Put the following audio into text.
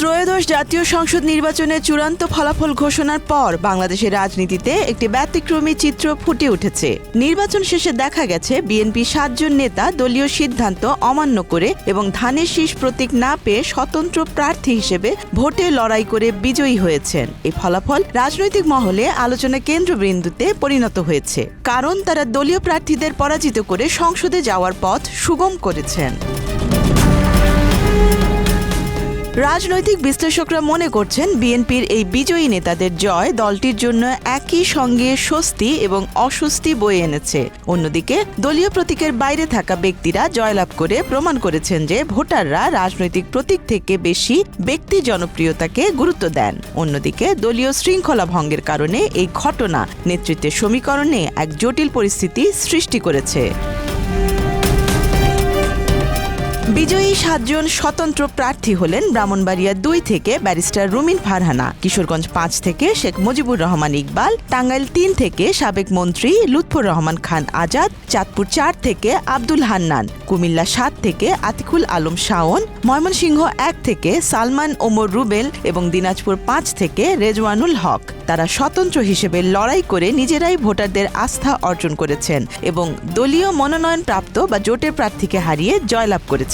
ত্রয়োদশ জাতীয় সংসদ নির্বাচনের চূড়ান্ত ফলাফল ঘোষণার পর বাংলাদেশের রাজনীতিতে একটি ব্যতিক্রমী চিত্র ফুটে উঠেছে। নির্বাচন শেষে দেখা গেছে বিএনপি ৭ জন নেতা দলীয় সিদ্ধান্ত অমান্য করে এবং ধানের শীষ প্রতীক না পেয়ে স্বতন্ত্র প্রার্থী হিসেবে ভোটে লড়াই করে বিজয়ী হয়েছেন। এই ফলাফল রাজনৈতিক মহলে আলোচনা কেন্দ্রবিন্দুতে পরিণত হয়েছে, কারণ তারা দলীয় প্রার্থীদের পরাজিত করে সংসদে যাওয়ার পথ সুগম করেছেন। রাজনৈতিক বিশ্লেষকরা মনে করছেন বিএনপির এই বিজয়ী নেতাদের জয় দলটির জন্য একই সঙ্গে স্বস্তি এবং অস্বস্তি বয়ে এনেছে। অন্যদিকে দলীয় প্রতীকের বাইরে থাকা ব্যক্তিরা জয়লাভ করে প্রমাণ করেছেন যে ভোটাররা রাজনৈতিক প্রতীক থেকে বেশি ব্যক্তি জনপ্রিয়তাকে গুরুত্ব দেন। অন্যদিকে দলীয় শৃঙ্খলা ভঙ্গের কারণে এই ঘটনা নেতৃত্বের সমীকরণে এক জটিল পরিস্থিতি সৃষ্টি করেছে। বিজয়ী ৭ জন স্বতন্ত্র প্রার্থী হলেন ব্রাহ্মণবাড়িয়া ২ থেকে ব্যারিস্টার রুমিন ফারহানা, কিশোরগঞ্জ ৫ থেকে শেখ মুজিবুর রহমান ইকবাল, টাঙ্গাইল ৩ থেকে সাবেক মন্ত্রী লুৎফর রহমান খান আজাদ, চাঁদপুর ৪ থেকে আব্দুল হান্নান, কুমিল্লা ৭ থেকে আতিকুল আলম শাওন, ময়মনসিংহ ১ থেকে সালমান ওমর রুবেল এবং দিনাজপুর ৫ থেকে রেজওয়ানুল হক। তারা স্বতন্ত্র হিসেবে লড়াই করে নিজেরাই ভোটারদের আস্থা অর্জন করেছেন এবং দলীয় মনোনয়নপ্রাপ্ত বা জোটের প্রার্থীকে হারিয়ে জয়লাভ করেছেন।